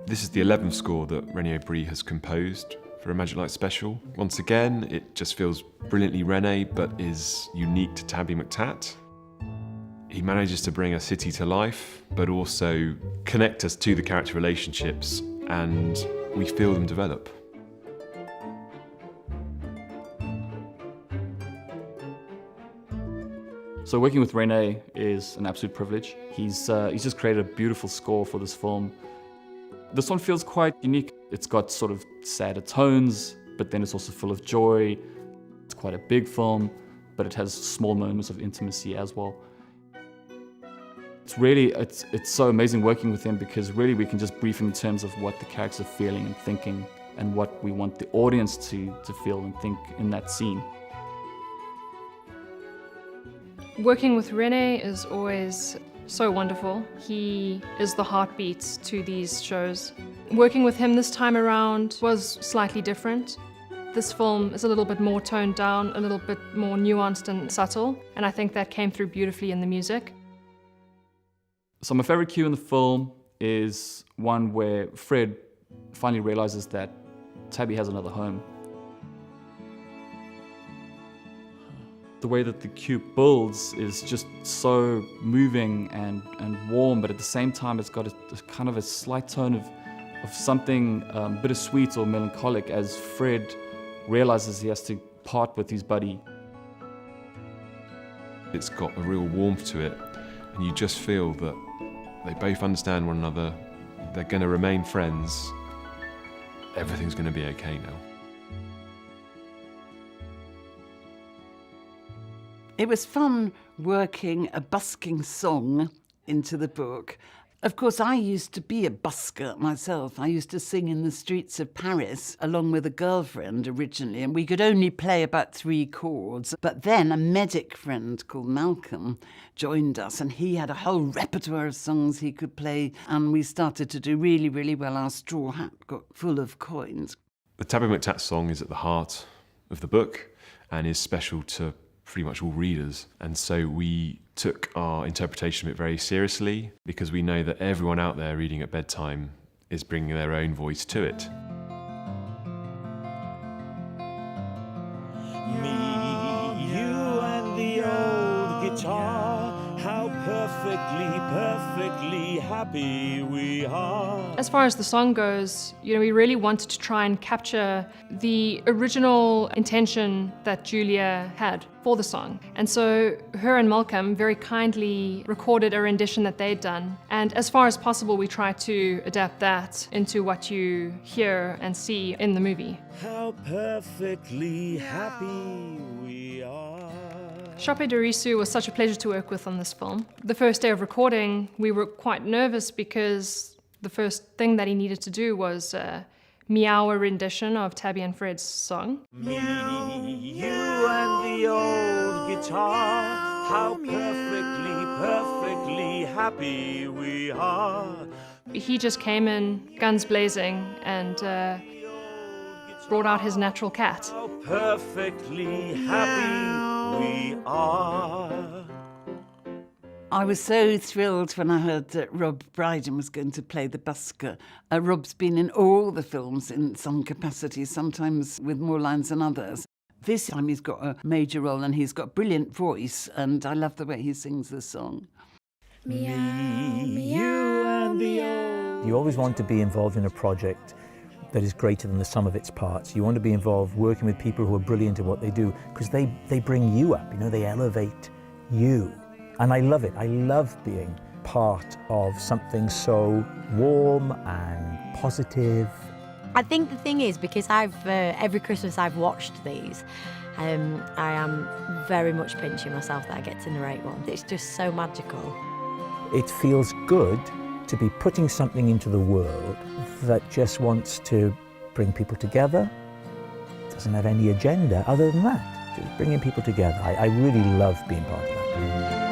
This is the 11th score that René Aubry has composed for a Magic Light special. Once again, it just feels brilliantly René, but is unique to Tabby McTat. He manages to bring a city to life, but also connect us to the character relationships, and we feel them develop. So working with René is an absolute privilege. He's just created a beautiful score for this film. This one feels quite unique. It's got sort of sadder tones, but then it's also full of joy. It's quite a big film, but it has small moments of intimacy as well. It's so amazing working with him, because really we can just brief him in terms of what the characters are feeling and thinking, and what we want the audience to feel and think in that scene. Working with René is always so wonderful. He is the heartbeat to these shows. Working with him this time around was slightly different. This film is a little bit more toned down, a little bit more nuanced and subtle, and I think that came through beautifully in the music. So my favorite cue in the film is one where Fred finally realizes that Tabby has another home. The way that the cue builds is just so moving and warm, but at the same time it's got a kind of a slight tone of something bittersweet or melancholic, as Fred realizes he has to part with his buddy. It's got a real warmth to it, and you just feel that they both understand one another, they're going to remain friends, everything's going to be okay now. It was fun working a busking song into the book. Of course, I used to be a busker myself. I used to sing in the streets of Paris along with a girlfriend originally, and we could only play about 3 chords. But then a medic friend called Malcolm joined us, and he had a whole repertoire of songs he could play, and we started to do really, really well. Our straw hat got full of coins. The Tabby McTat song is at the heart of the book and is special to pretty much all readers, and so we took our interpretation of it very seriously, because we know that everyone out there reading at bedtime is bringing their own voice to it. Me, you and the old guitar, how perfectly happy we are. As far as the song goes, we really wanted to try and capture the original intention that Julia had for the song. And so her and Malcolm very kindly recorded a rendition that they'd done. And as far as possible, we tried to adapt that into what you hear and see in the movie. How perfectly happy we are. Chope Dorisu was such a pleasure to work with on this film. The first day of recording, we were quite nervous because the first thing that he needed to do was meow a rendition of Tabby and Fred's song. Me, you and the old guitar, how perfectly happy we are. He just came in guns blazing and brought out his natural cat. How perfectly happy we are. I was so thrilled when I heard that Rob Brydon was going to play the busker. Rob's been in all the films in some capacity, sometimes with more lines than others. This time he's got a major role and he's got a brilliant voice, and I love the way he sings the song. Me, you and the old. You always want to be involved in a project that is greater than the sum of its parts. You want to be involved working with people who are brilliant at what they do, because they bring you up, they elevate you. And I love it. I love being part of something so warm and positive. I think the thing is, because every Christmas I've watched these, I am very much pinching myself that I get to narrate one. It's just so magical. It feels good to be putting something into the world that just wants to bring people together. It doesn't have any agenda other than that, just bringing people together. I really love being part of that.